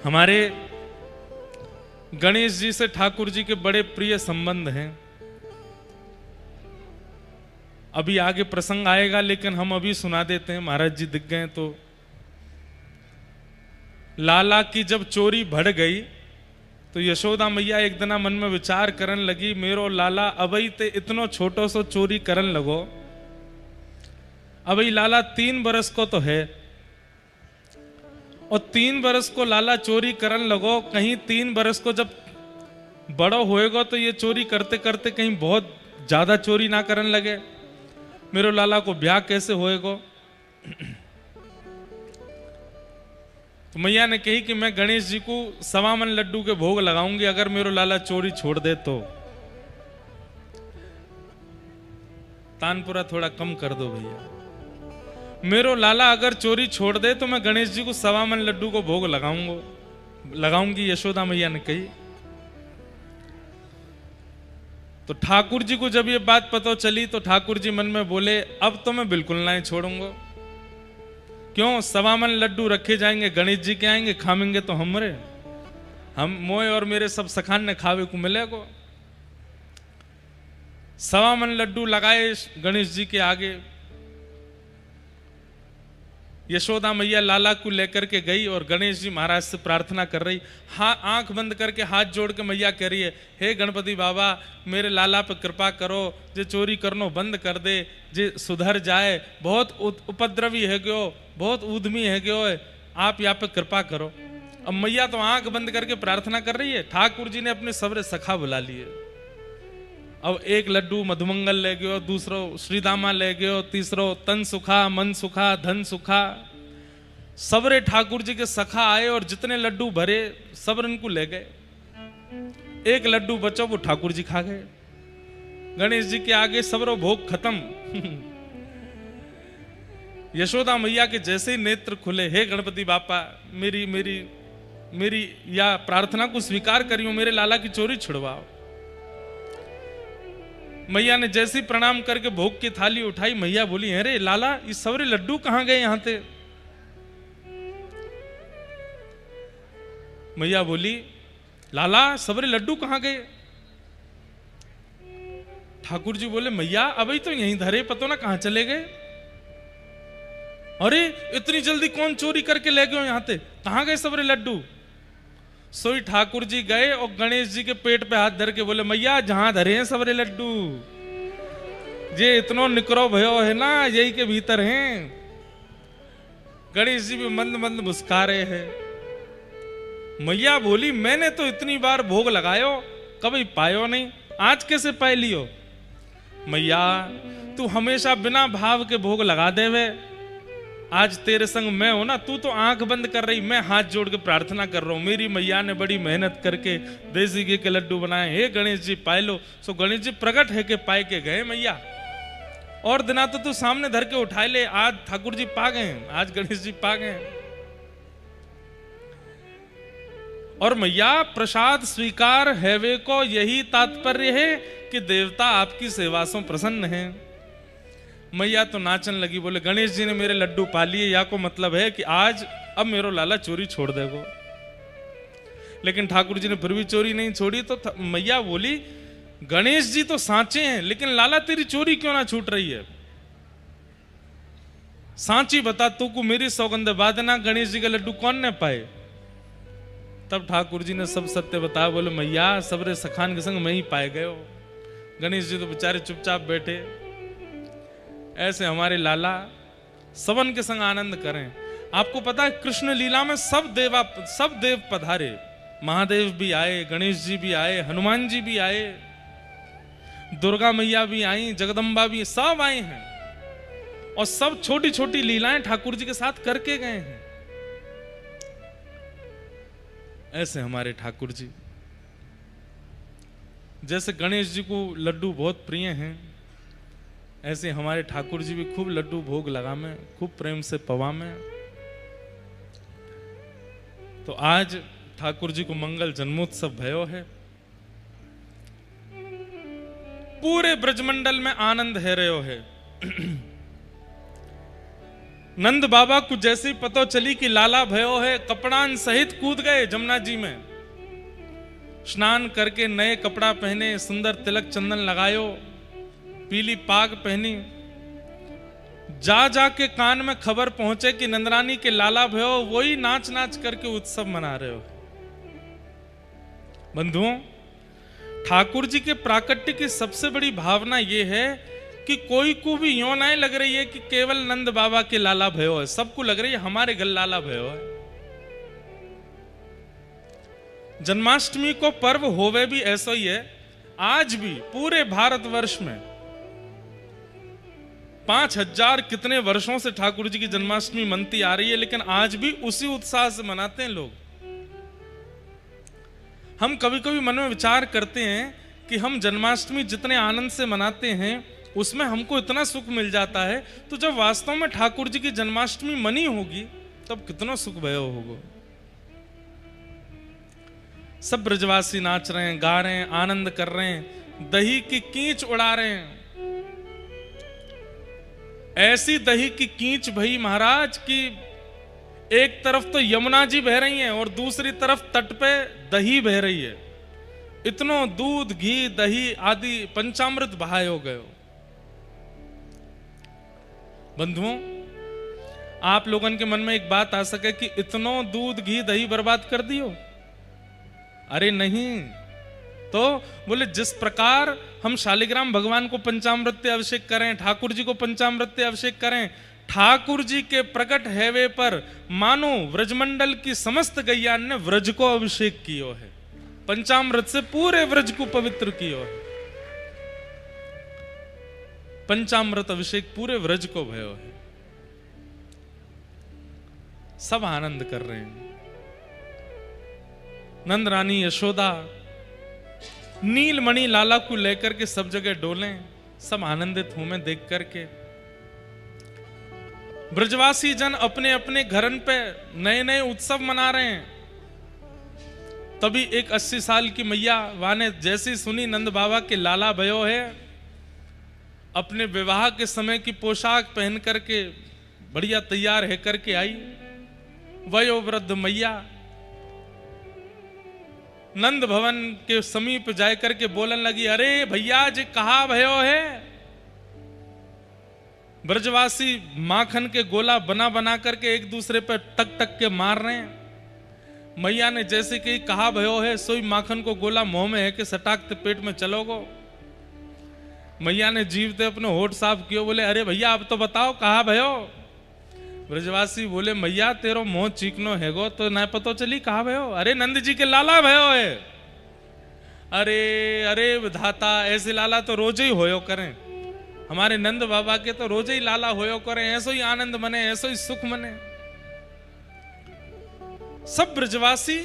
हमारे गणेश जी से ठाकुर जी के बड़े प्रिय संबंध हैं। अभी आगे प्रसंग आएगा, लेकिन हम अभी सुना देते हैं, महाराज जी दिख गए तो। लाला की जब चोरी बढ़ गई तो यशोदा मैया एक दिन मन में विचार करन लगी, मेरो लाला अबई ते इतनो छोटो सो चोरी करन लगो। अबई लाला 3 बरस को तो है, और 3 बरस को लाला चोरी करन लगो, कहीं 3 बरस को जब बड़ो होएगा तो ये चोरी करते करते कहीं बहुत ज्यादा चोरी ना करन लगे। मेरो लाला को ब्याह कैसे होएगा? तो मैया ने कही कि मैं गणेश जी को 1.25 मन लड्डू के भोग लगाऊंगी अगर मेरो लाला चोरी छोड़ दे तो। तानपुरा थोड़ा कम कर दो भैया। मेरो लाला अगर चोरी छोड़ दे तो मैं गणेश जी को 1.25 मन लड्डू को भोग लगाऊंगी, यशोदा मैया ने कही। तो ठाकुर जी को जब ये बात पता चली तो ठाकुर जी मन में बोले, अब तो मैं बिल्कुल नहीं छोड़ूंगा। क्यों? 1.25 मन लड्डू रखे जाएंगे, गणेश जी के आएंगे, खामेंगे तो हम मोए और मेरे सब सखान ने खावे को मिलेगा। 1.25 मन लड्डू लगाए गणेश जी के आगे। यशोदा मैया लाला को लेकर के गई और गणेश जी महाराज से प्रार्थना कर रही। हाँ, आंख बंद करके हाथ जोड़ के मैया कह रही है, हे गणपति बाबा मेरे लाला पे कृपा करो, जे चोरी करनो बंद कर दे, जे सुधर जाए, बहुत उपद्रवी है गयो, बहुत उद्यमी है गयो, आप यहाँ पे कृपा करो। अब मैया तो आंख बंद करके प्रार्थना कर रही है, ठाकुर जी ने अपने सबरे सखा बुला लिए। अब एक लड्डू मधुमंगल ले गयो, दूसरो श्रीदामा ले गयो, तीसरो तन सुखा, मन सुखा, धन सुखा। सबरे ठाकुर जी के सखा आए और जितने लड्डू भरे सब इनको ले गए। एक लड्डू बचो, वो ठाकुर जी खा गए। गणेश जी के आगे सबरो भोग खत्म। यशोदा मैया के जैसे ही नेत्र खुले, हे गणपति बापा मेरी मेरी मेरी या प्रार्थना को स्वीकार करियो, मेरे लाला की चोरी छुड़वाओ। मैया ने जैसी प्रणाम करके भोग की थाली उठाई, मैया बोली, अरे लाला ये सवरे लड्डू कहां गए यहां थे? मैया बोली, लाला सवरे लड्डू कहां गए? ठाकुर जी बोले, मैया अभी तो यहीं धरे, पतो ना कहां चले गए। अरे इतनी जल्दी कौन चोरी करके ले गए यहां थे, कहां गए सवरे लड्डू? सोई ठाकुर जी गए और गणेश जी के पेट पे हाथ धर के बोले, मैया जहां धरे हैं सबरे लड्डू, जे इतनो निकरो भयो है ना, यही के भीतर हैं। गणेश जी भी मंद मंद मुस्का रहे हैं। मैया बोली, मैंने तो इतनी बार भोग लगायो, कभी पायो नहीं, आज कैसे पाए लियो? मैया तू हमेशा बिना भाव के भोग लगा देवे, आज तेरे संग मैं हो ना, तू तो आंख बंद कर रही, मैं हाथ जोड़ के प्रार्थना कर रहा हूं। मेरी मैया ने बड़ी मेहनत करके देसी घी के लड्डू बनाए, हे गणेश जी पाए लो। सो गणेश जी प्रकट है के पाए के गए मैया, और दिना तो तू सामने धर के उठाए ले, आज ठाकुर जी पा गए, आज गणेश जी पा गए। और मैया प्रसाद स्वीकार हैवे को यही तात्पर्य है कि देवता आपकी सेवा से प्रसन्न है। मैया तो नाचन लगी, बोले गणेश जी ने मेरे लड्डू पा लिए, या को मतलब है कि आज अब मेरो लाला चोरी छोड़ देगो। लेकिन ठाकुर जी ने फिर भी चोरी नहीं छोड़ी। तो मैया बोली, गणेश जी तो सांचे हैं, लेकिन लाला तेरी चोरी क्यों ना छूट रही है? सांची बता, तू को मेरी सौगंध बादना, गणेश जी के लड्डू कौन ने पाए? तब ठाकुर जी ने सब सत्य बताया, बोले मैया सबरे सखान के संग मैं ही पाए गए हो। गणेश जी तो बेचारे चुपचाप बैठे। ऐसे हमारे लाला सबन के संग आनंद करें। आपको पता है कृष्ण लीला में सब देव पधारे, महादेव भी आए, गणेश जी भी आए, हनुमान जी भी आए, दुर्गा मैया भी आई, जगदम्बा भी, सब आए हैं, और सब छोटी छोटी लीलाएं ठाकुर जी के साथ करके गए हैं। ऐसे हमारे ठाकुर जी, जैसे गणेश जी को लड्डू बहुत प्रिय हैं, ऐसे हमारे ठाकुर जी भी खूब लड्डू भोग लगा में, खूब प्रेम से पवा में। तो आज ठाकुर जी को मंगल जन्मोत्सव भयो है। पूरे ब्रजमंडल में आनंद है रहो है। नंद बाबा को जैसे ही पता चली कि लाला भयो है, कपड़ान सहित कूद गए जमुना जी में। स्नान करके नए कपड़ा पहने, सुंदर तिलक चंदन लगायो, पीली पाग पहनी। जा जाके कान में खबर पहुंचे कि नंदरानी के लाला भयो वही नाच नाच करके उत्सव मना रहे हो। बंधुओं, ठाकुर जी के प्राकट्य की सबसे बड़ी भावना यह है कि कोई को भी यूं नहीं लग रही है कि केवल नंद बाबा के लाला भयो है, सबको लग रही है हमारे घर लाला भयो है। जन्माष्टमी को पर्व होवे भी ऐसा ही है। आज भी पूरे भारतवर्ष में 5000 कितने वर्षों से ठाकुर जी की जन्माष्टमी मनती आ रही है, लेकिन आज भी उसी उत्साह से मनाते हैं लोग। हम कभी कभी मन में विचार करते हैं कि हम जन्माष्टमी जितने आनंद से मनाते हैं उसमें हमको इतना सुख मिल जाता है, तो जब वास्तव में ठाकुर जी की जन्माष्टमी मनी होगी तब कितना सुख भयो होगा। सब ब्रजवासी नाच रहे हैं, गा रहे हैं, आनंद कर रहे हैं, दही की कीच उड़ा रहे हैं। ऐसी दही की कीच भई महाराज की एक तरफ तो यमुना जी बह रही हैं और दूसरी तरफ तट पे दही बह रही है। इतनो दूध, घी, दही आदि पंचामृत बहाय हो गए। बंधुओं, आप लोगों के मन में एक बात आ सके कि इतनो दूध, घी, दही बर्बाद कर दियो? अरे नहीं। तो बोले जिस प्रकार हम शालिग्राम भगवान को पंचामृत अभिषेक करें, ठाकुर जी को पंचामृत अभिषेक करें, ठाकुर जी के प्रकट हैवे पर मानो व्रजमंडल की समस्त गैयान ने व्रज को अभिषेक कियो है, पंचामृत से पूरे व्रज को पवित्र कियो है। पंचामृत अभिषेक पूरे व्रज को भयो है। सब आनंद कर रहे हैं। नंद रानी यशोदा नीलमणि लाला को लेकर के सब जगह डोलें, सब आनंदित हूं मैं देख करके। ब्रजवासी जन अपने अपने घरन पे नए नए उत्सव मना रहे हैं। तभी एक 80 साल की मैया वाने जैसी सुनी नंद बाबा के लाला भयो है, अपने विवाह के समय की पोशाक पहन करके बढ़िया तैयार है करके आई। वयोवृद्ध मैया नंद भवन के समीप जाए करके बोलने लगी, अरे भैया जी कहा भयो है? ब्रजवासी माखन के गोला बना बना करके एक दूसरे पर टक टक के मार रहे हैं। मैया ने जैसे कि कहा भयो है, सोई माखन को गोला मुंह में है कि सटाकते पेट में चलोगो। मैया ने जीवते अपने होठ साफ कियो, बोले अरे भैया अब तो बताओ कहा भयो? ब्रजवासी बोले मैया तेरो मुंह चीकनो हैगो तो ना पतो चली कहा भयो? अरे नंद जी के लाला भयो है। अरे अरे विधाता, ऐसे लाला तो रोज ही होयो करें, हमारे नंद बाबा के तो रोज ही लाला होयो करें, ऐसो ही आनंद मने, ऐसो ही सुख मने। सब ब्रजवासी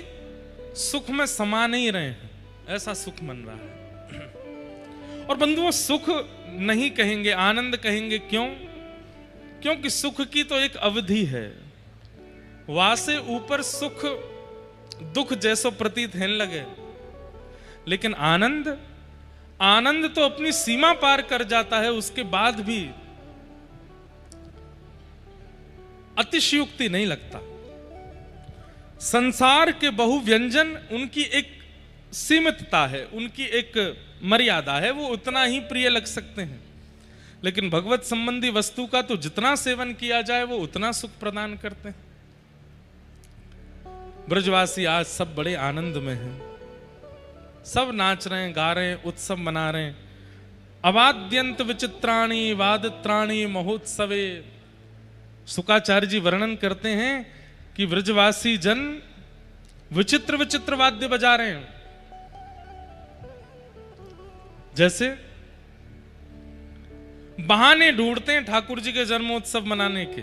सुख में समा नहीं रहे हैं, ऐसा सुख मन रहा है। और बंधुओं, सुख नहीं कहेंगे, आनंद कहेंगे। क्यों? क्योंकि सुख की तो एक अवधि है, वहां से ऊपर सुख दुख जैसो प्रतीत होने लगे। लेकिन आनंद, आनंद तो अपनी सीमा पार कर जाता है, उसके बाद भी अतिशयोक्ति नहीं लगता। संसार के बहु व्यंजन, उनकी एक सीमितता है, उनकी एक मर्यादा है, वो उतना ही प्रिय लग सकते हैं। लेकिन भगवत संबंधी वस्तु का तो जितना सेवन किया जाए वो उतना सुख प्रदान करते हैं। ब्रजवासी आज सब बड़े आनंद में हैं, सब नाच रहे हैं, गा रहे हैं, उत्सव मना रहे हैं। अवाद्यंत विचित्राणि वादत्राणि महोत्सवे। शुकाचार्य जी वर्णन करते हैं कि ब्रजवासी जन विचित्र विचित्र वाद्य बजा रहे हैं। जैसे बहाने ढूंढते हैं ठाकुर जी के जन्मोत्सव मनाने के।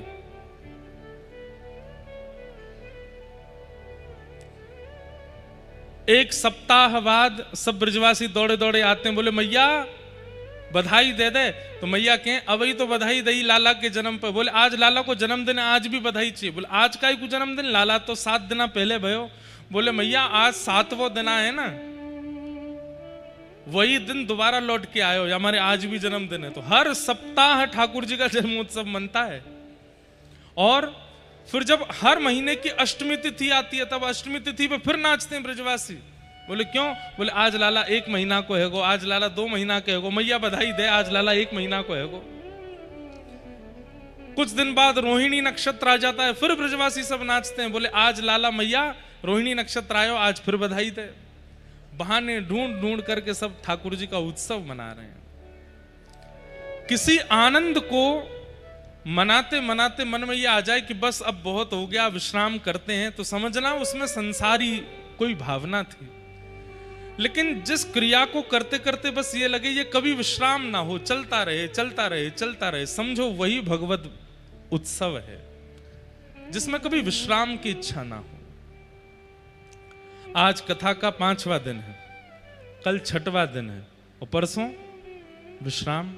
एक सप्ताह बाद सब ब्रजवासी दौड़े दौड़े आते हैं, बोले मैया बधाई दे दे। तो मैया कहें अभी तो बधाई दई लाला के जन्म पर। बोले आज लाला को जन्मदिन है, आज भी बधाई चाहिए। बोले आज का ही को जन्मदिन, लाला तो 7 दिन पहले भयो। बोले मैया आज 7वां दिन है ना, वही दिन दोबारा लौट के आयो, हमारे आज भी जन्मदिन है। तो हर सप्ताह ठाकुर जी का जन्मोत्सव मनता है। और फिर जब हर महीने की अष्टमी तिथि आती है तब अष्टमी तिथि पे फिर नाचते हैं ब्रजवासी। बोले क्यों? बोले आज लाला 1 महीना को हैगो, आज लाला 2 महीना के हैगो, मैया बधाई दे आज लाला 1 महीना को हैगो। कुछ दिन बाद रोहिणी नक्षत्र आ जाता है, फिर ब्रजवासी सब नाचते हैं, बोले आज लाला मैया रोहिणी नक्षत्र आयो, आज फिर बधाई दे। बहाने ढूंढ ढूंढ करके सब ठाकुर जी का उत्सव मना रहे हैं। किसी आनंद को मनाते मनाते मन में यह आ जाए कि बस अब बहुत हो गया, विश्राम करते हैं, तो समझना उसमें संसारी कोई भावना थी। लेकिन जिस क्रिया को करते करते बस ये लगे ये कभी विश्राम ना हो, चलता रहे चलता रहे चलता रहे, समझो वही भगवत उत्सव है जिसमें कभी विश्राम की इच्छा ना हो। आज कथा का 5वां दिन है, कल 6वां दिन है और परसों विश्राम।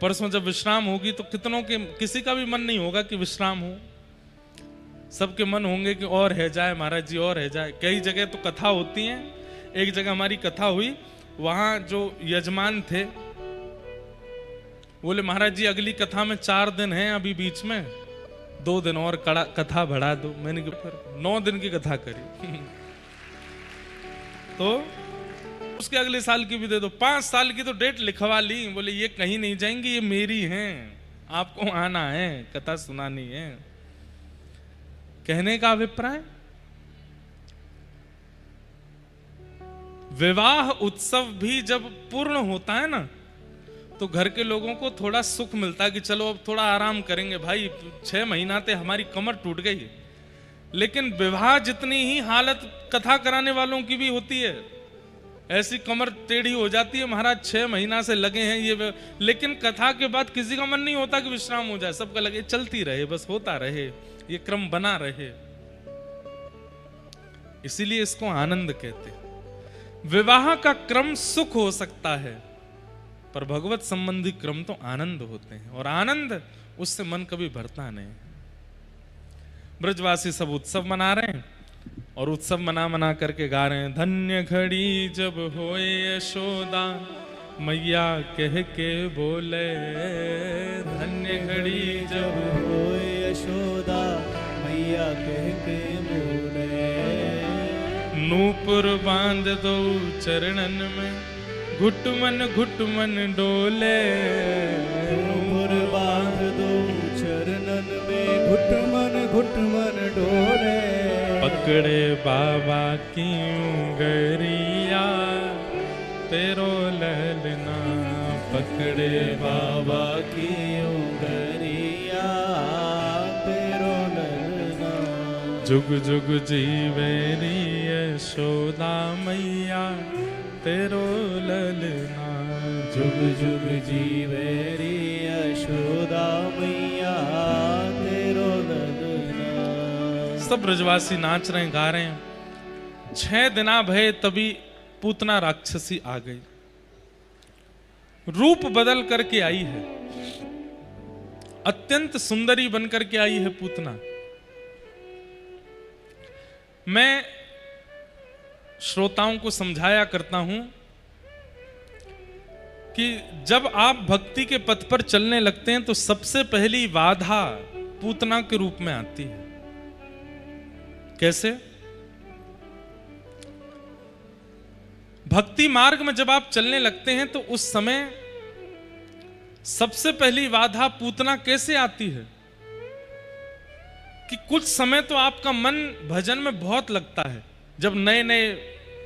परसों जब विश्राम होगी तो कितनों के, किसी का भी मन नहीं होगा कि विश्राम हो, सबके मन होंगे कि और है जाए महाराज जी, और है जाए। कई जगह तो कथा होती हैं, एक जगह हमारी कथा हुई, वहां जो यजमान थे बोले महाराज जी अगली कथा में 4 दिन हैं, अभी बीच में 2 दिन और कथा बढ़ा दो। मैंने फिर 9 दिन की कथा करी तो उसके अगले साल की भी दे दो, 5 साल की तो डेट लिखवा ली। बोले ये कहीं नहीं जाएंगी, ये मेरी हैं, आपको आना है, कथा सुनानी है। कहने का अभिप्राय, विवाह उत्सव भी जब पूर्ण होता है ना तो घर के लोगों को थोड़ा सुख मिलता है कि चलो अब थोड़ा आराम करेंगे भाई, 6 महीना ते हमारी कमर टूट गई। लेकिन विवाह जितनी ही हालत कथा कराने वालों की भी होती है, ऐसी कमर टेढ़ी हो जाती है महाराज 6 महीना से लगे हैं ये, लेकिन कथा के बाद किसी का मन नहीं होता कि विश्राम हो जाए, सबका लगे चलती रहे, बस होता रहे, ये क्रम बना रहे। इसीलिए इसको आनंद कहते हैं। विवाह का क्रम सुख हो सकता है पर भगवत संबंधी क्रम तो आनंद होते हैं, और आनंद उससे मन कभी भरता नहीं। ब्रजवासी सब उत्सव मना रहे हैं और उत्सव मना मना करके गा रहे हैं, धन्य घड़ी जब होए यशोदा मैया कह के बोले, धन्य घड़ी जब होए यशोदा मैया कह के बोले, नूपुर बांध दो चरणन में घुटमन डोले, नूपुर बांध दो चरणन में घुटमन डोले, पकड़े बाबा की उंगरिया तेरो ललना, पकड़े बाबा की उंगरिया तेरो ललना, जुग जुग जीवेरी यशोदा मैया तेरो ललना, जुग जुग जीवेरी यशोदा मैया तेरो ललना। सब ब्रजवासी नाच रहे हैं, गा रहे हैं। 6 दिना भय तभी पूतना राक्षसी आ गई, रूप बदल करके आई है, अत्यंत सुंदरी बनकर के आई है पूतना। मैं श्रोताओं को समझाया करता हूं कि जब आप भक्ति के पथ पर चलने लगते हैं तो सबसे पहली बाधा पूतना के रूप में आती है। कैसे? भक्ति मार्ग में जब आप चलने लगते हैं तो उस समय सबसे पहली बाधा पूतना कैसे आती है कि कुछ समय तो आपका मन भजन में बहुत लगता है। जब नए नए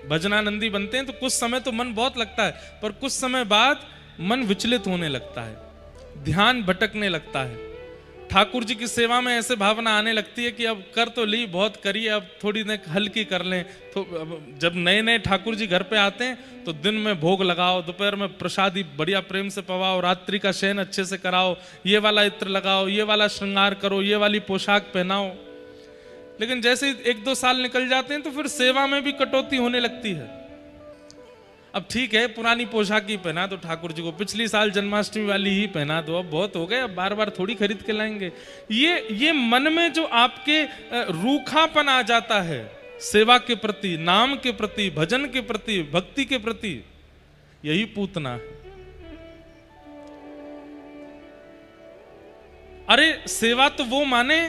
भजनानंदी बनते हैं तो कुछ समय तो मन बहुत लगता है, पर कुछ समय बाद मन विचलित होने लगता है, ध्यान भटकने लगता है। ठाकुर जी की सेवा में ऐसे भावना आने लगती है कि अब कर तो ली, बहुत करी, अब थोड़ी देर हल्की कर लें। तो जब नए नए ठाकुर जी घर पे आते हैं तो दिन में भोग लगाओ, दोपहर में प्रसादी बढ़िया प्रेम से पवाओ, रात्रि का शयन अच्छे से कराओ, ये वाला इत्र लगाओ, ये वाला श्रृंगार करो, ये वाली पोशाक पहनाओ। लेकिन जैसे ही 1-2 साल निकल जाते हैं तो फिर सेवा में भी कटौती होने लगती है। अब ठीक है पुरानी पोशाक ही पहना दो ठाकुर जी को, पिछली साल जन्माष्टमी वाली ही पहना दो, अब बहुत हो गए, अब बार बार थोड़ी खरीद के लाएंगे। ये मन में जो आपके रूखापन आ जाता है सेवा के प्रति, नाम के प्रति, भजन के प्रति, भक्ति के प्रति, यही पूतना है। अरे सेवा तो वो माने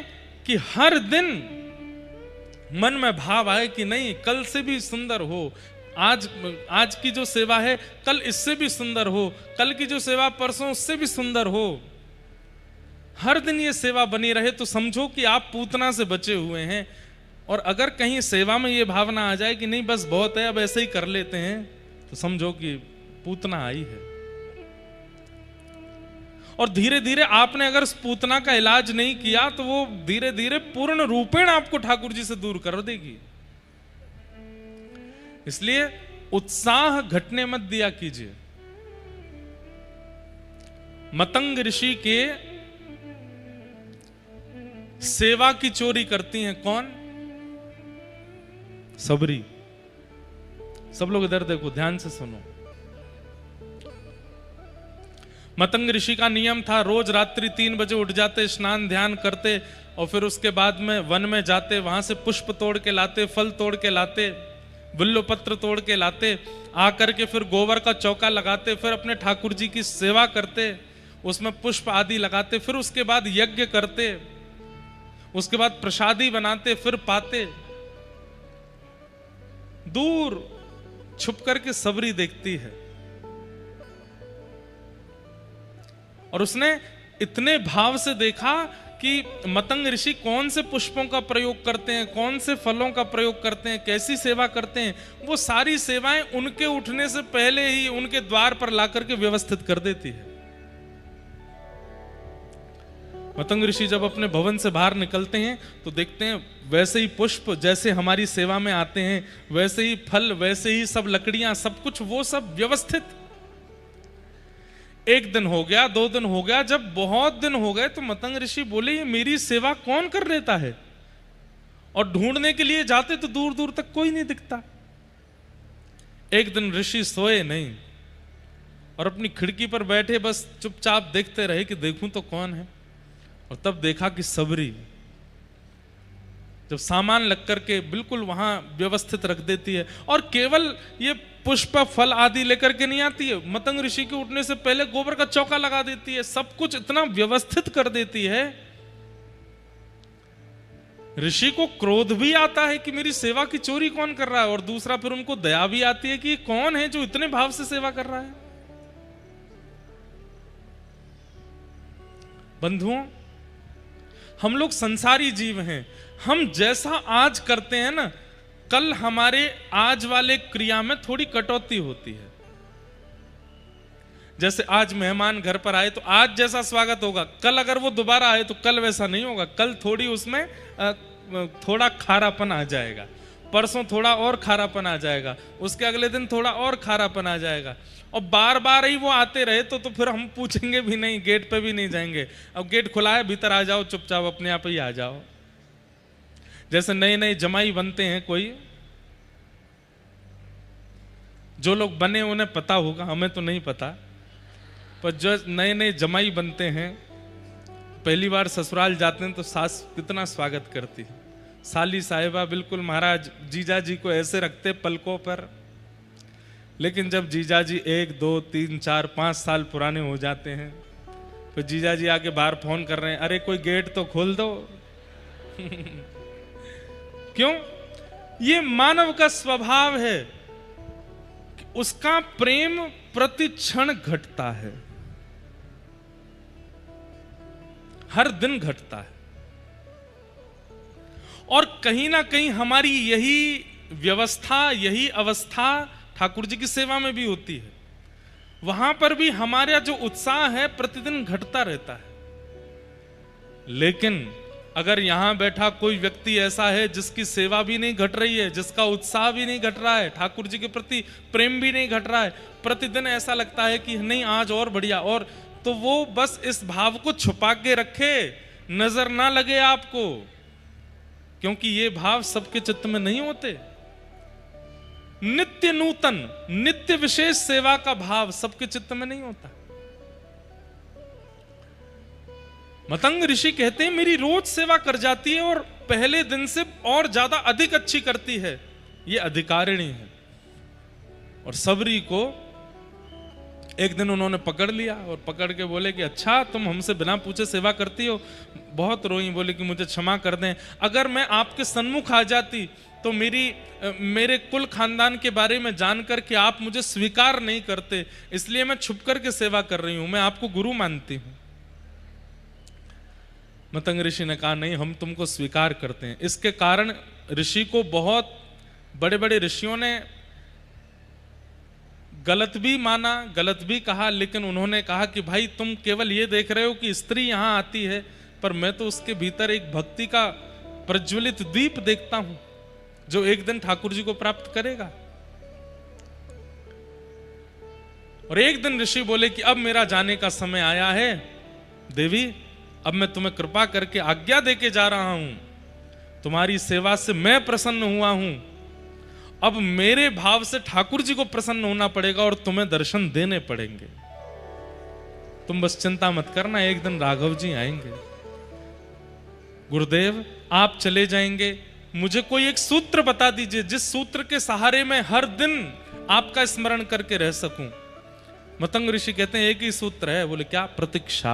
कि हर दिन मन में भाव आए कि नहीं, कल से भी सुंदर हो, आज की जो सेवा है कल इससे भी सुंदर हो, कल की जो सेवा परसों उससे भी सुंदर हो। हर दिन ये सेवा बनी रहे तो समझो कि आप पूतना से बचे हुए हैं। और अगर कहीं सेवा में ये भावना आ जाए कि नहीं बस बहुत है, अब ऐसे ही कर लेते हैं, तो समझो कि पूतना आई है। और धीरे धीरे आपने अगर उस पूतना का इलाज नहीं किया तो वो धीरे धीरे पूर्ण रूपेण आपको ठाकुर जी से दूर कर देगी। इसलिए उत्साह घटने मत दिया कीजिए। मतंग ऋषि के सेवा की चोरी करती हैं कौन? सबरी। सब लोग इधर देखो, ध्यान से सुनो। मतंग ऋषि का नियम था, रोज रात्रि 3 बजे उठ जाते, स्नान ध्यान करते और फिर उसके बाद में वन में जाते, वहां से पुष्प तोड़ के लाते, फल तोड़ के लाते, बिल्व पत्र तोड़ के लाते, आकर के फिर गोबर का चौका लगाते, फिर अपने ठाकुर जी की सेवा करते, उसमें पुष्प आदि लगाते, फिर उसके बाद यज्ञ करते, उसके बाद प्रसादी बनाते, फिर पाते। दूर छुप करके सबरी देखती है और उसने इतने भाव से देखा कि मतंग ऋषि कौन से पुष्पों का प्रयोग करते हैं, कौन से फलों का प्रयोग करते हैं, कैसी सेवा करते हैं। वो सारी सेवाएं उनके उठने से पहले ही उनके द्वार पर लाकर के व्यवस्थित कर देती है। मतंग ऋषि जब अपने भवन से बाहर निकलते हैं तो देखते हैं वैसे ही पुष्प जैसे हमारी सेवा में आते हैं, वैसे ही फल, वैसे ही सब लकड़ियां, सब कुछ वो सब व्यवस्थित। 1 दिन हो गया, 2 दिन हो गया, जब बहुत दिन हो गए तो मतंग ऋषि बोले ये मेरी सेवा कौन कर लेता है? और ढूंढने के लिए जाते तो दूर दूर तक कोई नहीं दिखता। एक दिन ऋषि सोए नहीं और अपनी खिड़की पर बैठे बस चुपचाप देखते रहे कि देखूं तो कौन है। और तब देखा कि सबरी जब सामान लग करके बिल्कुल वहां व्यवस्थित रख देती है और केवल ये पुष्प फल आदि लेकर के नहीं आती है, मतंग ऋषि के उठने से पहले गोबर का चौका लगा देती है, सब कुछ इतना व्यवस्थित कर देती है। ऋषि को क्रोध भी आता है कि मेरी सेवा की चोरी कौन कर रहा है, और दूसरा फिर उनको दया भी आती है कि ये कौन है जो इतने भाव से सेवा कर रहा है। बंधुओं, हम लोग संसारी जीव हैं। हम जैसा आज करते हैं ना, कल हमारे आज वाले क्रिया में थोड़ी कटौती होती है। जैसे आज मेहमान घर पर आए तो आज जैसा स्वागत होगा, कल अगर वो दोबारा आए तो कल वैसा नहीं होगा। कल थोड़ी उसमें थोड़ा खारापन आ जाएगा, परसों थोड़ा और खारापन आ जाएगा, उसके अगले दिन थोड़ा और खारापन आ जाएगा। और बार बार ही वो आते रहे तो फिर हम पूछेंगे भी नहीं, गेट पे भी नहीं जाएंगे। अब गेट खुला है, भीतर आ जाओ, चुपचाप अपने आप ही आ जाओ। जैसे नए नए जमाई बनते हैं, कोई जो लोग बने उन्हें पता होगा, हमें तो नहीं पता, पर जो नए नए जमाई बनते हैं पहली बार ससुराल जाते हैं तो सास कितना स्वागत करती है। साली साहिबा बिल्कुल महाराज जीजा जी को ऐसे रखते पलकों पर। लेकिन जब जीजा जी 1, 2, 3, 4, 5 साल पुराने हो जाते हैं, फिर जीजा जी आके बाहर फोन कर रहे हैं, अरे कोई गेट तो खोल दो। क्यों? ये मानव का स्वभाव है कि उसका प्रेम प्रति क्षण घटता है, हर दिन घटता है। और कहीं ना कहीं हमारी यही व्यवस्था, यही अवस्था ठाकुर जी की सेवा में भी होती है। वहां पर भी हमारा जो उत्साह है प्रतिदिन घटता रहता है। लेकिन अगर यहां बैठा कोई व्यक्ति ऐसा है जिसकी सेवा भी नहीं घट रही है, जिसका उत्साह भी नहीं घट रहा है, ठाकुर जी के प्रति प्रेम भी नहीं घट रहा है, प्रतिदिन ऐसा लगता है कि नहीं आज और बढ़िया, और तो वो बस इस भाव को छुपा के रखे, नजर ना लगे आपको, क्योंकि ये भाव सबके चित्त में नहीं होते। नित्य नूतन, नित्य विशेष सेवा का भाव सबके चित्त में नहीं होता। मतंग ऋषि कहते हैं मेरी रोज सेवा कर जाती है और पहले दिन से और ज्यादा अधिक अच्छी करती है, ये अधिकारिणी है। और सबरी को एक दिन उन्होंने पकड़ लिया और पकड़ के बोले कि अच्छा तुम हमसे बिना पूछे सेवा करती हो। बहुत रोई, बोले कि मुझे क्षमा कर दें, अगर मैं आपके सन्मुख आ जाती तो मेरे कुल खानदान के बारे में जानकर के आप मुझे स्वीकार नहीं करते, इसलिए मैं छुप कर के सेवा कर रही हूं, मैं आपको गुरु मानती हूं। मतंग ऋषि ने कहा नहीं, हम तुमको स्वीकार करते हैं। इसके कारण ऋषि को बहुत बड़े बड़े ऋषियों ने गलत भी माना, गलत भी कहा, लेकिन उन्होंने कहा कि भाई तुम केवल ये देख रहे हो कि स्त्री यहां आती है, पर मैं तो उसके भीतर एक भक्ति का प्रज्वलित दीप देखता हूं जो एक दिन ठाकुर जी को प्राप्त करेगा। और एक दिन ऋषि बोले कि अब मेरा जाने का समय आया है देवी, अब मैं तुम्हें कृपा करके आज्ञा देके जा रहा हूं, तुम्हारी सेवा से मैं प्रसन्न हुआ हूं, अब मेरे भाव से ठाकुर जी को प्रसन्न होना पड़ेगा और तुम्हें दर्शन देने पड़ेंगे। तुम बस चिंता मत करना, एक दिन राघव जी आएंगे। गुरुदेव आप चले जाएंगे, मुझे कोई एक सूत्र बता दीजिए जिस सूत्र के सहारे मैं हर दिन आपका स्मरण करके रह सकूं। मतंग ऋषि कहते हैं एक ही सूत्र है। बोले क्या? प्रतीक्षा।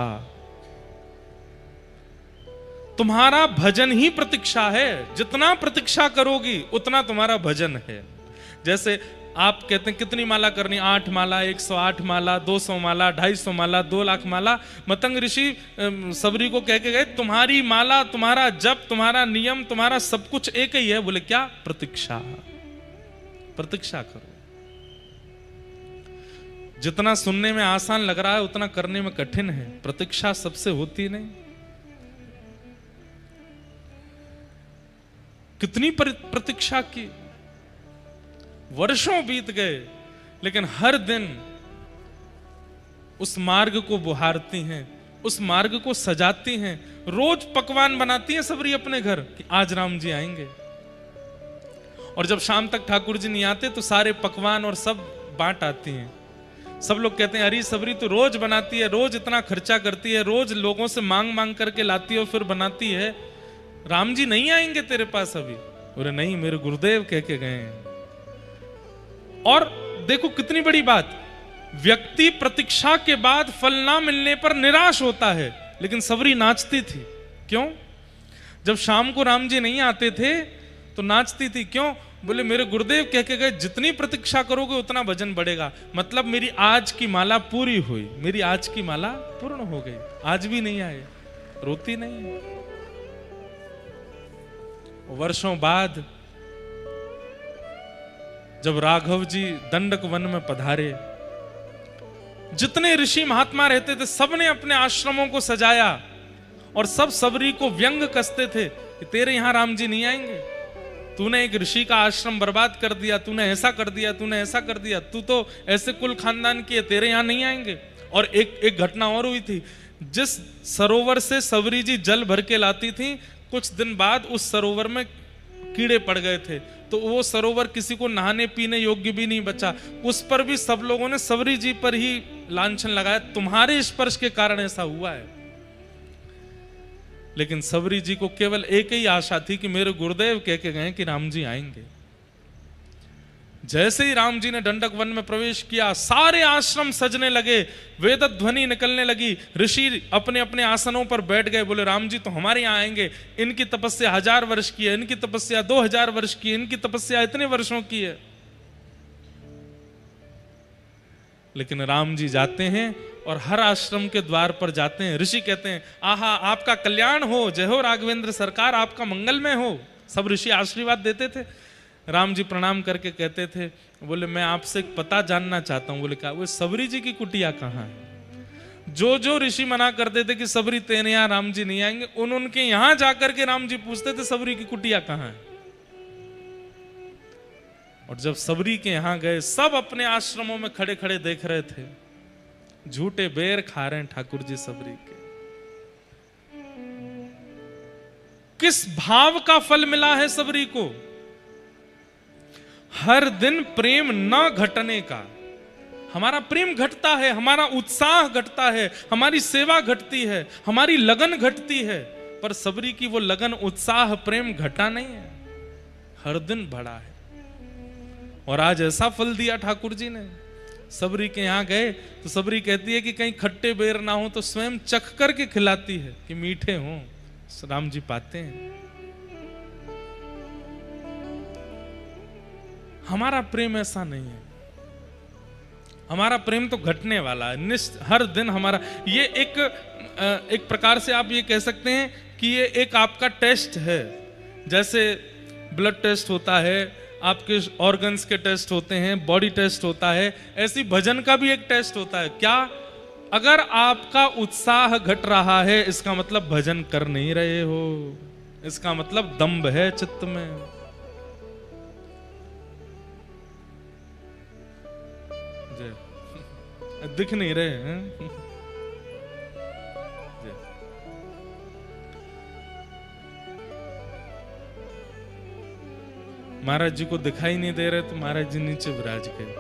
तुम्हारा भजन ही प्रतीक्षा है, जितना प्रतीक्षा करोगी उतना तुम्हारा भजन है। जैसे आप कहते हैं कितनी माला करनी, 8 माला, 108 माला, 200 माला, 250 माला, 2 लाख माला। मतंग ऋषि सबरी को कह के गए तुम्हारी माला, तुम्हारा जप, तुम्हारा नियम, तुम्हारा सब कुछ एक ही है। बोले क्या? प्रतीक्षा। प्रतीक्षा करो। जितना सुनने में आसान लग रहा है उतना करने में कठिन है। प्रतीक्षा सबसे होती नहीं। कितनी प्रतीक्षा की, वर्षों बीत गए, लेकिन हर दिन उस मार्ग को बुहारती हैं, उस मार्ग को सजाती हैं। रोज पकवान बनाती हैं सबरी अपने घर कि आज राम जी आएंगे। और जब शाम तक ठाकुर जी नहीं आते तो सारे पकवान और सब बांट आती हैं। सब लोग कहते हैं अरे सबरी तो रोज बनाती है, रोज इतना खर्चा करती है, रोज लोगों से मांग मांग करके लाती है और फिर बनाती है, राम जी नहीं आएंगे तेरे पास अभी? बोले नहीं, मेरे गुरुदेव कह के गए हैं। और देखो कितनी बड़ी बात, व्यक्ति प्रतीक्षा के बाद फल ना मिलने पर निराश होता है, लेकिन सबरी नाचती थी। क्यों? जब शाम को राम जी नहीं आते थे तो नाचती थी। क्यों? बोले मेरे गुरुदेव कह के गए जितनी प्रतीक्षा करोगे उतना भजन बढ़ेगा। मतलब मेरी आज की माला पूरी हुई, मेरी आज की माला पूर्ण हो गई, आज भी नहीं आए, रोती नहीं। वर्षों बाद जब राघव जी दंडक वन में पधारे, जितने ऋषि महात्मा रहते थे सबने अपने आश्रमों को सजाया और सब सबरी को व्यंग कसते थे कि तेरे यहां राम जी नहीं आएंगे, तूने एक ऋषि का आश्रम बर्बाद कर दिया, तूने ऐसा कर दिया, तूने ऐसा कर दिया, तू तो ऐसे कुल खानदान की है, तेरे यहां नहीं आएंगे। और एक घटना और हुई थी, जिस सरोवर से सबरी जी जल भर के लाती थी, कुछ दिन बाद उस सरोवर में कीड़े पड़ गए थे, तो वो सरोवर किसी को नहाने पीने योग्य भी नहीं बचा। उस पर भी सब लोगों ने सबरी जी पर ही लांछन लगाया, तुम्हारे स्पर्श के कारण ऐसा हुआ है। लेकिन सबरी जी को केवल एक ही आशा थी कि मेरे गुरुदेव कह के गए कि राम जी आएंगे। जैसे ही राम जी ने दंडक वन में प्रवेश किया, सारे आश्रम सजने लगे, वेद ध्वनि निकलने लगी, ऋषि अपने अपने आसनों पर बैठ गए। बोले राम जी तो हमारे यहाँ आएंगे, इनकी तपस्या 1000 वर्ष की है, इनकी तपस्या 2000 वर्ष की है, इनकी तपस्या इतने वर्षों की है। लेकिन राम जी जाते हैं और हर आश्रम के द्वार पर जाते हैं। ऋषि कहते हैं आहा आपका कल्याण हो, जय हो राघवेंद्र सरकार, आपका मंगलमय हो। सब ऋषि आशीर्वाद देते थे। राम जी प्रणाम करके कहते थे, बोले मैं आपसे एक पता जानना चाहता हूं। बोले क्या? वो सबरी जी की कुटिया कहाँ है? जो ऋषि मना करते थे कि सबरी तेरे यहाँ राम जी नहीं आएंगे, उनके यहां जाकर के राम जी पूछते थे सबरी की कुटिया कहाँ है। और जब सबरी के यहां गए, सब अपने आश्रमों में खड़े खड़े देख रहे थे, झूठे बेर खा रहे हैं ठाकुर जी सबरी के। किस भाव का फल मिला है सबरी को? हर दिन प्रेम न घटने का। हमारा प्रेम घटता है, हमारा उत्साह घटता है, हमारी सेवा घटती है, हमारी लगन घटती है, पर सबरी की वो लगन, उत्साह, प्रेम घटा नहीं है, हर दिन बढ़ा है। और आज ऐसा फल दिया ठाकुर जी ने। सबरी के यहाँ गए तो सबरी कहती है कि कहीं खट्टे बेर ना हो तो स्वयं चख करके खिलाती है कि मीठे हों। राम जी पाते हैं। हमारा प्रेम ऐसा नहीं है। हमारा प्रेम तो घटने वाला है, हर दिन हमारा ये एक प्रकार से आप ये कह सकते हैं कि ये एक आपका टेस्ट है। जैसे ब्लड टेस्ट होता है, आपके ऑर्गन्स के टेस्ट होते हैं, बॉडी टेस्ट होता है, ऐसी भजन का भी एक टेस्ट होता है। क्या? अगर आपका उत्साह घट रहा है इसका मतलब भजन कर नहीं रहे हो, इसका मतलब दंभ है चित्त में। दिख नहीं रहे हैं। महाराज जी को दिखाई नहीं दे रहे तो महाराज जी नीचे विराज गए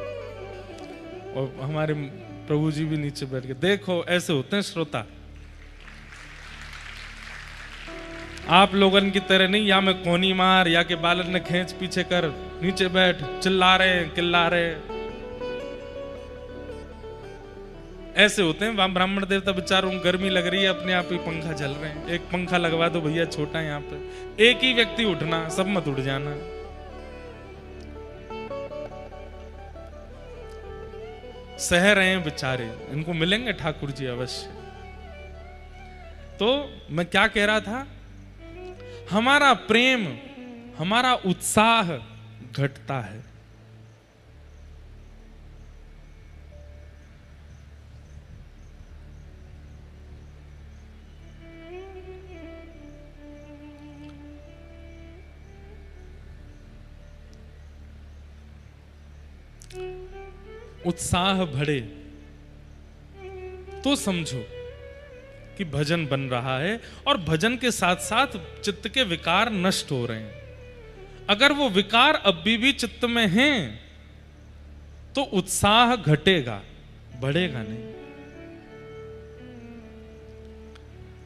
और हमारे प्रभु जी भी नीचे बैठ गए। देखो ऐसे होते हैं श्रोता। आप लोगन की तरह नहीं, या मैं कोनी मार या के बालन ने खींच पीछे कर नीचे बैठ चिल्ला रहे किल्ला रहे, ऐसे होते हैं। वहां ब्राह्मण देवता बेचारों को गर्मी लग रही है, अपने आप ही पंखा चल रहे हैं। एक पंखा लगवा दो भैया, छोटा यहाँ पे एक ही व्यक्ति उठना, सब मत उठ जाना। सह रहे हैं बेचारे, इनको मिलेंगे ठाकुर जी अवश्य। तो मैं क्या कह रहा था, हमारा प्रेम, हमारा उत्साह घटता है। उत्साह बढ़े तो समझो कि भजन बन रहा है और भजन के साथ साथ चित्त के विकार नष्ट हो रहे हैं। अगर वो विकार अभी भी चित्त में हैं तो उत्साह घटेगा, बढ़ेगा नहीं।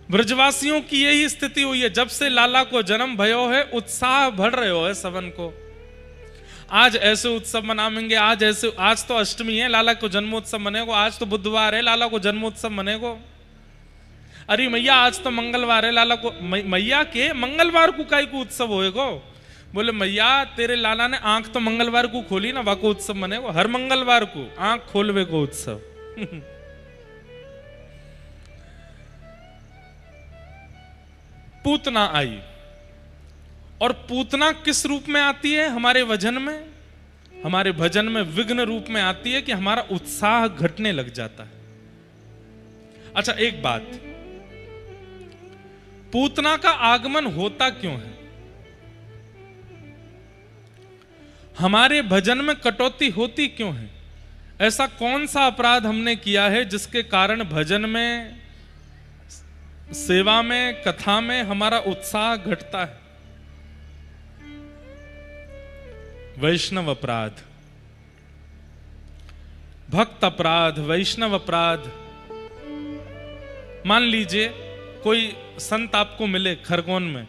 ब्रजवासियों की यही स्थिति हुई है। जब से लाला को जन्म भयो है उत्साह बढ़ रहे हो है सबन को। आज ऐसे उत्सव मनाएंगे, आज तो अष्टमी है, लाला को जन्मोत्सव मनेगो। आज तो बुधवार है, लाला को जन्मोत्सव मनेगो। अरे मैया आज तो मंगलवार है, लाला को मैया के मंगलवार को काई को उत्सव होएगो। बोले मैया तेरे लाला ने आंख तो मंगलवार को खोली ना, वाको उत्सव मनेगो। हर मंगलवार को आंख खोलवे को उत्सव। पूतना आई, और पूतना किस रूप में आती है हमारे भजन में? हमारे भजन में विघ्न रूप में आती है कि हमारा उत्साह घटने लग जाता है। अच्छा एक बात, पूतना का आगमन होता क्यों है? हमारे भजन में कटौती होती क्यों है? ऐसा कौन सा अपराध हमने किया है जिसके कारण भजन में, सेवा में, कथा में हमारा उत्साह घटता है? वैष्णव अपराध, भक्त अपराध, वैष्णव अपराध। मान लीजिए कोई संत आपको मिले खरगोन में,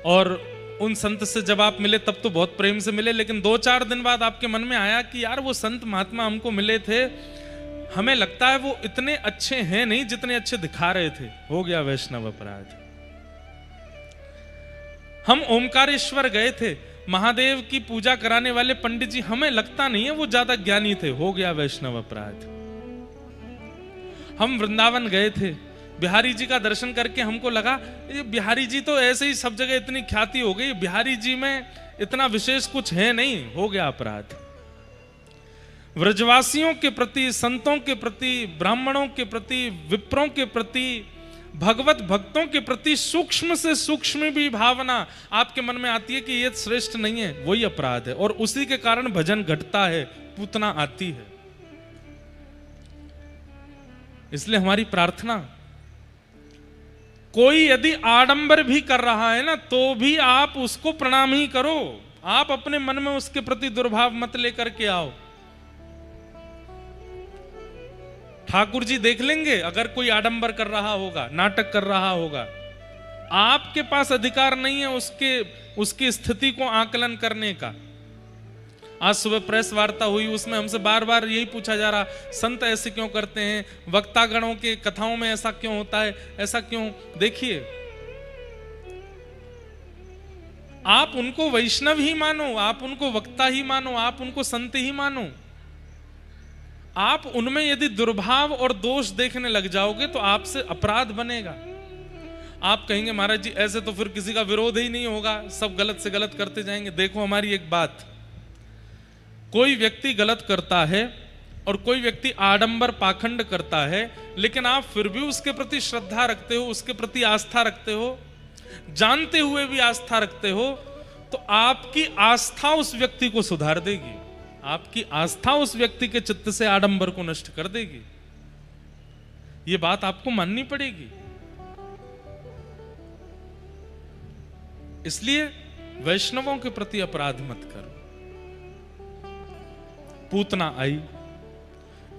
और उन संत से जब आप मिले तब तो बहुत प्रेम से मिले, लेकिन 2-4 दिन बाद आपके मन में आया कि यार वो संत महात्मा हमको मिले थे, हमें लगता है वो इतने अच्छे हैं नहीं जितने अच्छे दिखा रहे थे। हो गया वैष्णव अपराध। हम ओमकारेश्वर गए थे, महादेव की पूजा कराने वाले पंडित जी, हमें लगता नहीं है वो ज्यादा ज्ञानी थे। हो गया वैष्णव अपराध। हम वृंदावन गए थे, बिहारी जी का दर्शन करके हमको लगा ये बिहारी जी तो ऐसे ही सब जगह इतनी ख्याति हो गई, बिहारी जी में इतना विशेष कुछ है नहीं। हो गया अपराध। व्रजवासियों के प्रति, संतों के प्रति, ब्राह्मणों के प्रति, विप्रों के प्रति, भगवत भक्तों के प्रति सूक्ष्म से सूक्ष्म भी भावना आपके मन में आती है कि ये श्रेष्ठ नहीं है, वही अपराध है। और उसी के कारण भजन घटता है, पूतना आती है। इसलिए हमारी प्रार्थना, कोई यदि आडंबर भी कर रहा है ना तो भी आप उसको प्रणाम ही करो। आप अपने मन में उसके प्रति दुर्भाव मत लेकर के आओ। ठाकुर जी देख लेंगे अगर कोई आडंबर कर रहा होगा, नाटक कर रहा होगा। आपके पास अधिकार नहीं है उसकी स्थिति को आकलन करने का। आज सुबह प्रेस वार्ता हुई, उसमें हमसे बार बार यही पूछा जा रहा, संत ऐसे क्यों करते हैं, वक्तागणों के कथाओं में ऐसा क्यों होता है, ऐसा क्यों। देखिए, आप उनको वैष्णव ही मानो, आप उनको वक्ता ही मानो, आप उनको संत ही मानो, आप उनमें यदि दुर्भाव और दोष देखने लग जाओगे तो आपसे अपराध बनेगा। आप कहेंगे महाराज जी ऐसे तो फिर किसी का विरोध ही नहीं होगा, सब गलत से गलत करते जाएंगे। देखो हमारी एक बात, कोई व्यक्ति गलत करता है और कोई व्यक्ति आडंबर पाखंड करता है, लेकिन आप फिर भी उसके प्रति श्रद्धा रखते हो, उसके प्रति आस्था रखते हो, जानते हुए भी आस्था रखते हो, तो आपकी आस्था उस व्यक्ति को सुधार देगी, आपकी आस्था उस व्यक्ति के चित्त से आडंबर को नष्ट कर देगी। यह बात आपको माननी पड़ेगी। इसलिए वैष्णवों के प्रति अपराध मत करो। पूतना आई,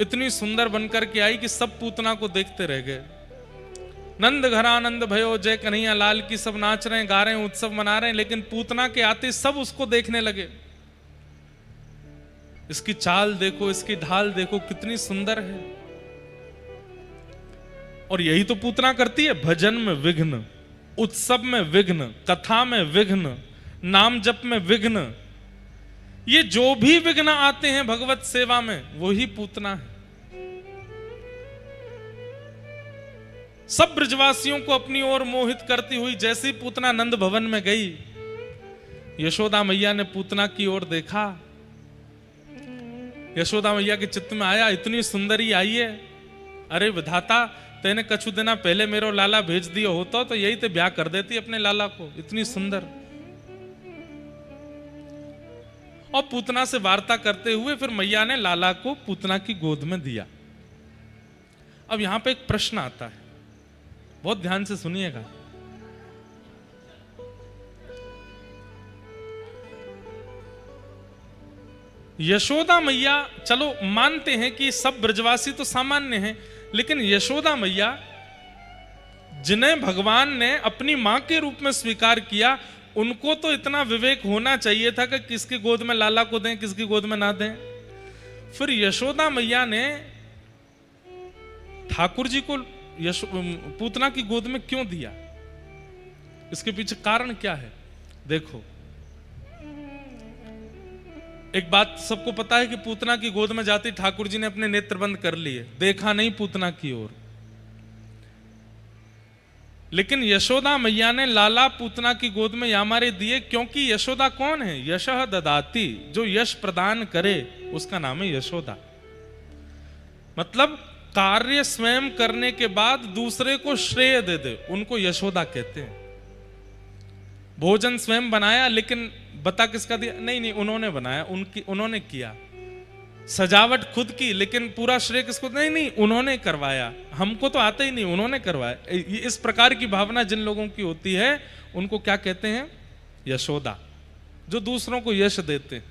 इतनी सुंदर बनकर के आई कि सब पूतना को देखते रह गए। नंद घरानंद भयो जय कन्हैया लाल की, सब नाच रहे हैं, गा रहे हैं, उत्सव मना रहे हैं, लेकिन पूतना के आते सब उसको देखने लगे। इसकी चाल देखो, इसकी ढाल देखो, कितनी सुंदर है। और यही तो पूतना करती है, भजन में विघ्न, उत्सव में विघ्न, कथा में विघ्न, नाम जप में विघ्न, ये जो भी विघ्न आते हैं भगवत सेवा में, वही पूतना है। सब ब्रजवासियों को अपनी ओर मोहित करती हुई जैसी पूतना नंद भवन में गई, यशोदा मैया ने पूतना की ओर देखा। यशोदा मैया के चित्त में आया, इतनी सुंदरी आई है, अरे विधाता तेने कछु दिना पहले मेरो लाला भेज दिया होता तो यही ते ब्याह कर देती अपने लाला को, इतनी सुंदर। और पूतना से वार्ता करते हुए फिर मैया ने लाला को पूतना की गोद में दिया। अब यहां पे एक प्रश्न आता है, बहुत ध्यान से सुनिएगा। यशोदा मैया, चलो मानते हैं कि सब ब्रजवासी तो सामान्य हैं, लेकिन यशोदा मैया जिन्हें भगवान ने अपनी मां के रूप में स्वीकार किया, उनको तो इतना विवेक होना चाहिए था कि किसकी गोद में लाला को दें, किसकी गोद में ना दें। फिर यशोदा मैया ने ठाकुर जी को पूतना की गोद में क्यों दिया, इसके पीछे कारण क्या है? देखो, एक बात सबको पता है कि पूतना की गोद में जाती ठाकुर जी ने अपने नेत्र बंद कर लिए, देखा नहीं पूतना की ओर। लेकिन यशोदा मैया ने लाला पूतना की गोद में यामारे दिए, क्योंकि यशोदा कौन है? यशः ददाती, जो यश प्रदान करे उसका नाम है यशोदा। मतलब कार्य स्वयं करने के बाद दूसरे को श्रेय दे दे, उनको यशोदा कहते हैं। भोजन स्वयं बनाया, लेकिन बता किसका दिया? नहीं, उन्होंने बनाया, उन्होंने किया। सजावट खुद की, लेकिन पूरा श्रेय किसको? नहीं, उन्होंने करवाया, हमको तो आता ही नहीं, उन्होंने करवाया। इस प्रकार की भावना जिन लोगों की होती है उनको क्या कहते हैं? यशोदा, जो दूसरों को यश देते।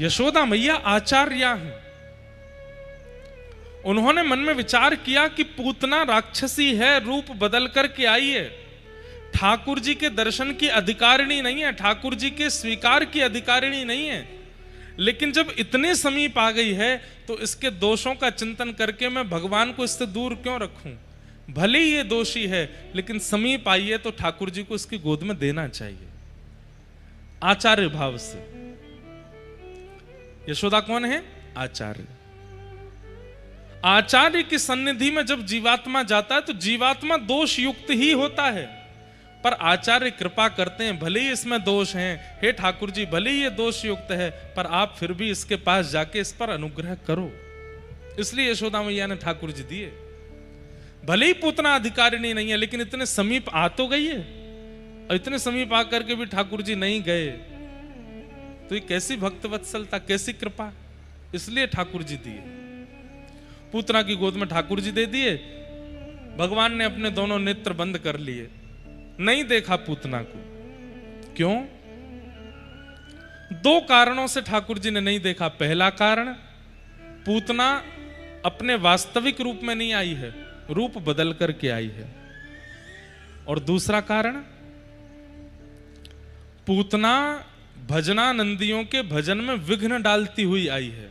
यशोदा मैया आचार्या हैं। उन्होंने मन में विचार किया कि पूतना राक्षसी है, रूप बदल करके आई है, ठाकुर जी के दर्शन की अधिकारिणी नहीं है, ठाकुर जी के स्वीकार की अधिकारिणी नहीं है। लेकिन जब इतने समीप आ गई है तो इसके दोषों का चिंतन करके मैं भगवान को इससे दूर क्यों रखूं? भले ही ये दोषी है, लेकिन समीप आई है तो ठाकुर जी को इसकी गोद में देना चाहिए, आचार्य भाव से। यशोदा कौन है? आचार्य। आचार्य की सन्निधि में जब जीवात्मा जाता है तो जीवात्मा दोष युक्त ही होता है, पर आचार्य कृपा करते हैं, भले ही इसमें दोष हैं, हे ठाकुर जी भले ही ये दोष युक्त है, पर आप फिर भी इसके पास जाके इस पर अनुग्रह करो। इसलिए यशोदा मैया ने ठाकुर जी दिए। भले ही पूतना अधिकारिणी नहीं है, लेकिन इतने समीप आ तो गई है, और इतने समीप आकर के भी ठाकुर जी नहीं गए, तो ये कैसी भक्तवत्सलता, कैसी कृपा। इसलिए ठाकुर जी दिए, पूतना की गोद में ठाकुर जी दे दिए। भगवान ने अपने दोनों नेत्र बंद कर लिए, नहीं देखा पूतना को। क्यों? दो कारणों से ठाकुर जी ने नहीं देखा। पहला कारण, पूतना अपने वास्तविक रूप में नहीं आई है, रूप बदल करके आई है। और दूसरा कारण, पूतना भजनानंदियों के भजन में विघ्न डालती हुई आई है।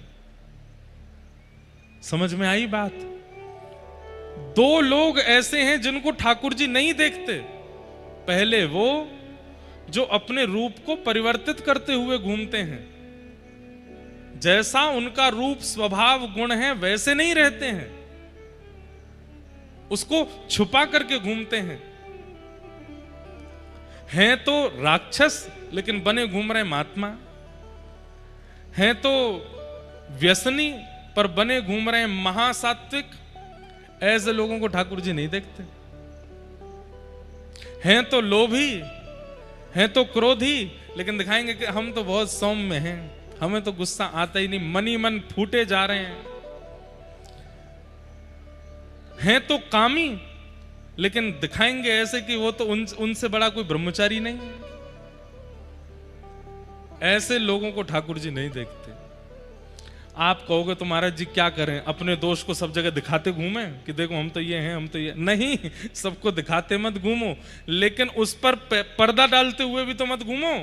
समझ में आई बात? दो लोग ऐसे हैं जिनको ठाकुर जी नहीं देखते। पहले वो जो अपने रूप को परिवर्तित करते हुए घूमते हैं, जैसा उनका रूप स्वभाव गुण है वैसे नहीं रहते हैं, उसको छुपा करके घूमते हैं तो राक्षस लेकिन बने घूम रहे महात्मा, हैं तो व्यसनी पर बने घूम रहे महासात्विक। ऐसे लोगों को ठाकुर जी नहीं देखते। हैं तो लोभी, हैं तो क्रोधी, लेकिन दिखाएंगे कि हम तो बहुत सौम्य हैं, हमें तो गुस्सा आता ही नहीं, मन ही मन फूटे जा रहे हैं। हैं तो कामी, लेकिन दिखाएंगे ऐसे कि वो तो उनसे बड़ा कोई ब्रह्मचारी नहीं है। ऐसे लोगों को ठाकुर जी नहीं देखते। आप कहोगे तो महाराज जी क्या करें, अपने दोष को सब जगह दिखाते घूमे कि देखो हम तो ये हैं, हम तो ये नहीं। सबको दिखाते मत घूमो, लेकिन उस पर पर्दा डालते हुए भी तो मत घूमो।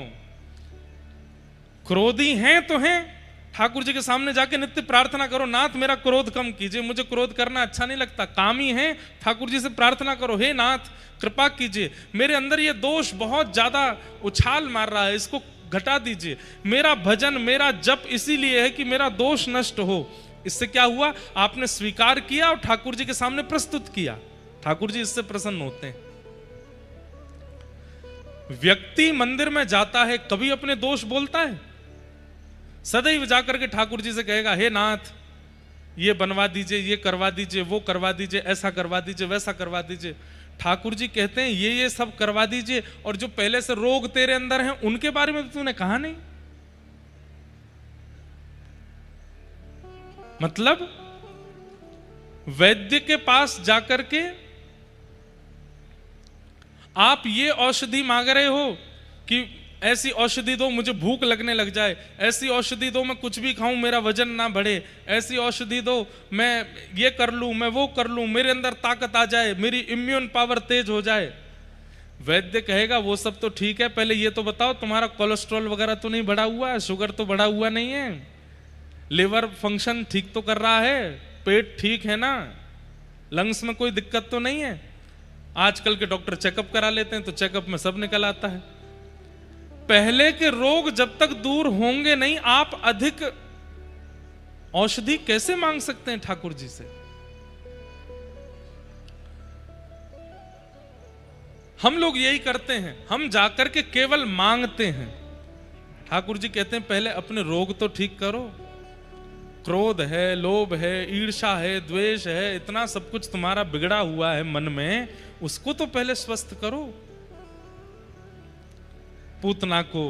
क्रोधी हैं तो हैं, ठाकुर जी के सामने जाके नित्य प्रार्थना करो, नाथ मेरा क्रोध कम कीजिए, मुझे क्रोध करना अच्छा नहीं लगता। कामी हैं, ठाकुर जी से प्रार्थना करो, हे नाथ कृपा कीजिए, मेरे अंदर ये दोष बहुत ज्यादा उछाल मार रहा है, इसको घटा दीजिए। मेरा भजन मेरा जप इसीलिए है कि मेरा दोष नष्ट हो। इससे क्या हुआ? आपने स्वीकार किया और ठाकुर जी के सामने प्रस्तुत किया। ठाकुर जी इससे प्रसन्न होते हैं। व्यक्ति मंदिर में जाता है, कभी अपने दोष बोलता है? सदैव जाकर के ठाकुर जी से कहेगा, हे नाथ ये बनवा दीजिए, ये करवा दीजिए, वो करवा दीजिए, ऐसा करवा दीजिए, वैसा करवा दीजिए। ठाकुर जी कहते हैं ये सब करवा दीजिए, और जो पहले से रोग तेरे अंदर हैं उनके बारे में तूने कहा नहीं। मतलब वैद्य के पास जाकर के आप ये औषधि मांग रहे हो कि ऐसी औषधि दो मुझे भूख लगने लग जाए, ऐसी औषधि दो मैं कुछ भी खाऊं मेरा वजन ना बढ़े, ऐसी औषधि दो मैं ये कर लूं, मैं वो कर लूं, मेरे अंदर ताकत आ जाए, मेरी इम्यून पावर तेज हो जाए। वैद्य कहेगा वो सब तो ठीक है, पहले ये तो बताओ तुम्हारा कोलेस्ट्रॉल वगैरह तो नहीं बढ़ा हुआ है, शुगर तो बढ़ा हुआ नहीं है, लिवर फंक्शन ठीक तो कर रहा है, पेट ठीक है ना, लंग्स में कोई दिक्कत तो नहीं है। आजकल के डॉक्टर चेकअप करा लेते हैं तो चेकअप में सब निकल आता है। पहले के रोग जब तक दूर होंगे नहीं, आप अधिक औषधि कैसे मांग सकते हैं ठाकुर जी से? हम लोग यही करते हैं, हम जाकर के केवल मांगते हैं। ठाकुर जी कहते हैं पहले अपने रोग तो ठीक करो। क्रोध है, लोभ है, ईर्ष्या है, द्वेष है, इतना सब कुछ तुम्हारा बिगड़ा हुआ है मन में, उसको तो पहले स्वस्थ करो। पूतना को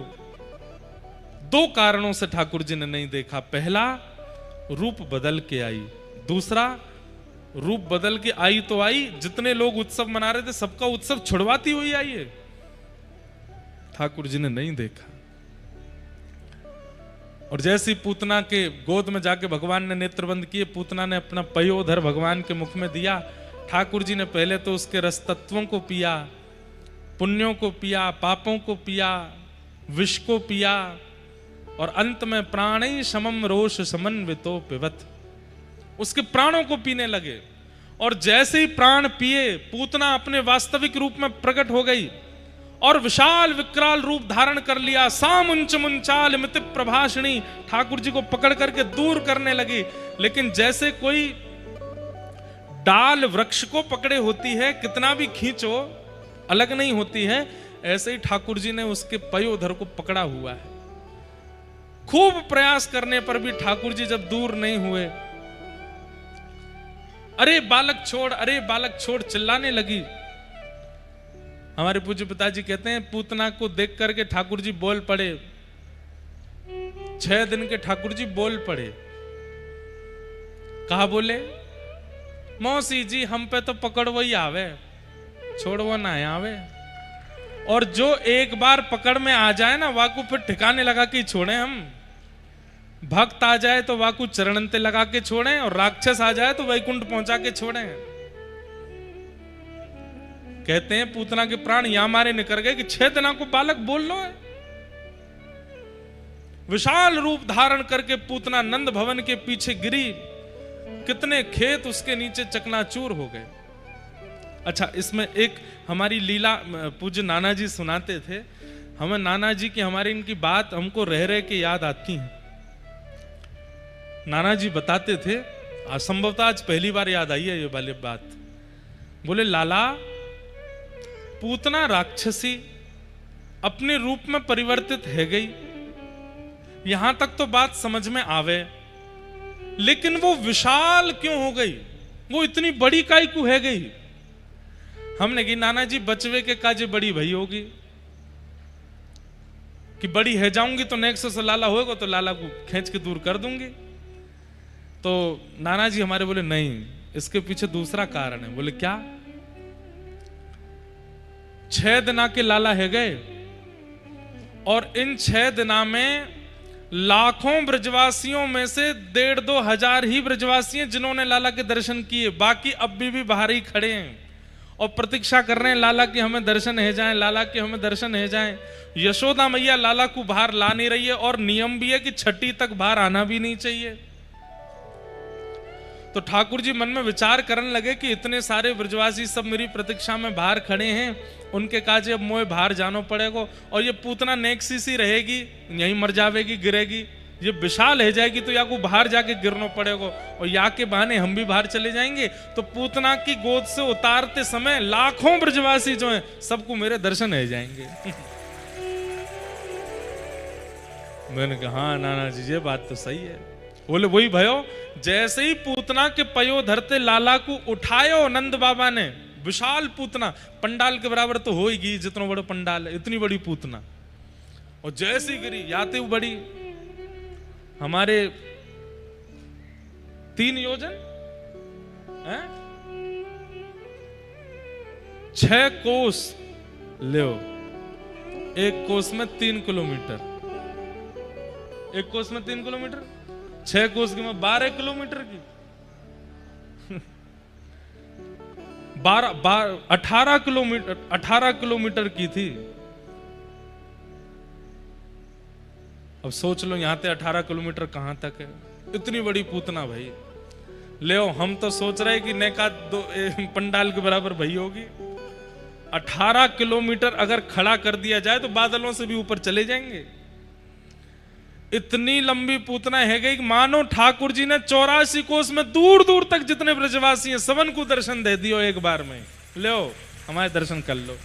दो कारणों से ठाकुर जी ने नहीं देखा। पहला, रूप बदल के आई। दूसरा, रूप बदल के आई तो आई, जितने लोग उत्सव मना रहे थे सबका उत्सव छुड़वाती हुई आई है, ठाकुर जी ने नहीं देखा। और जैसी पूतना के गोद में जाके भगवान ने नेत्रबंद किए, पूतना ने अपना पयोधर भगवान के मुख में दिया। ठाकुर जी ने पहले तो उसके रस तत्वों को पिया, पुण्यों को पिया, पापों को पिया, विष को पिया, और अंत में प्राणी समम रोष समन्वितो पिबत, उसके प्राणों को पीने लगे। और जैसे ही प्राण पिए, पूतना अपने वास्तविक रूप में प्रकट हो गई और विशाल विकराल रूप धारण कर लिया। सामुंच मुंचाल मिति प्रभाषिणी, ठाकुर जी को पकड़ करके दूर करने लगी। लेकिन जैसे कोई डाल वृक्ष को पकड़े होती है, कितना भी खींचो अलग नहीं होती है, ऐसे ही ठाकुर जी ने उसके पयोधर को पकड़ा हुआ है। खूब प्रयास करने पर भी ठाकुर जी जब दूर नहीं हुए, अरे बालक छोड़, अरे बालक छोड़ चिल्लाने लगी। हमारे पूज्य पिताजी कहते हैं पूतना को देख करके ठाकुर जी बोल पड़े। 6 दिन के ठाकुर जी बोल पड़े। कहा बोले? मौसी जी हम पे तो पकड़वो ही आवे, छोड़वो ना आवे। और जो एक बार पकड़ में आ जाए ना, वाकू फिर ठिकाने लगा के छोड़े हम। भक्त आ जाए तो वाकू चरणंते लगा के छोड़े, और राक्षस आ जाए तो वैकुंठ पहुंचा के छोड़े। कहते हैं पूतना के प्राण यहां मारे निकल गए कि 6 दिना को बालक बोल लो है। विशाल रूप धारण करके पूतना नंद भवन के पीछे गिरी, कितने खेत उसके नीचे चकनाचूर हो गए। अच्छा, इसमें एक हमारी लीला पूज्य नाना जी सुनाते थे हमें। नाना जी की हमारी इनकी बात हमको रह रह के याद आती है। नाना जी बताते थे, असंभवतः आज पहली बार याद आई है ये वाली बात। बोले लाला, पूतना राक्षसी अपने रूप में परिवर्तित है गई, यहां तक तो बात समझ में आवे, लेकिन वो विशाल क्यों हो गई, वो इतनी बड़ी काई को है गई। हमने कही नाना जी बचवे के काजे बड़ी भई होगी कि बड़ी है जाऊंगी तो नेक्स्ट से लाला होएगा तो लाला को खींच के दूर कर दूंगी। तो नाना जी हमारे बोले नहीं, इसके पीछे दूसरा कारण है। बोले क्या? 6 दिना के लाला है गए और इन 6 दिना में लाखों ब्रजवासियों में से 1,500-2 हजार ही ब्रजवासी हैं जिन्होंने लाला के दर्शन किए, बाकी अब भी बाहर ही खड़े हैं और प्रतीक्षा कर रहे हैं लाला के हमें दर्शन है जाएं, लाला के हमें दर्शन है जाएं। यशोदा मैया लाला को बाहर ला नहीं रही है और नियम भी है कि छठी तक बाहर आना भी नहीं चाहिए। तो ठाकुर जी मन में विचार करने लगे कि इतने सारे ब्रजवासी सब मेरी प्रतीक्षा में बाहर खड़े हैं, उनके काजे अब मोए बाहर जाना पड़ेगा और ये पूतना नेक्सी सी रहेगी, यहीं मर जावेगी, गिरेगी, ये विशाल है जाएगी तो या को बाहर जाके गिरना पड़ेगा और या के बहाने हम भी बाहर चले जाएंगे। तो पूतना की गोद से उतारते समय लाखों ब्रजवासी जो हैं सबको मेरे दर्शन है जाएंगे। मैंने कहा हाँ नाना जी ये बात तो सही है। बोले वही भयो, जैसे ही पूतना के पयो धरते लाला को उठायो नंद बाबा ने, विशाल पूतना, पंडाल के बराबर तो होगी, जितना बड़ा पंडाल है इतनी बड़ी पूतना, और जैसी गिरी याते वो बड़ी हमारे 3 योजन है, 6 कोस ले, एक कोस में 3 किलोमीटर, एक कोस में 3 किलोमीटर, 6 कोस की में 12 किलोमीटर की 18 किलोमीटर की थी। अब सोच लो यहां से 18 किलोमीटर कहां तक है, इतनी बड़ी पूतना भाई। ले हम तो सोच रहे कि नेका पंडाल के बराबर भाई होगी। 18 किलोमीटर अगर खड़ा कर दिया जाए तो बादलों से भी ऊपर चले जाएंगे। इतनी लंबी पूतना है गई, मानो ठाकुर जी ने 84 कोस में दूर दूर तक जितने ब्रजवासी हैं सबन को दर्शन दे दियो एक बार में। लो हमारे दर्शन कर लो।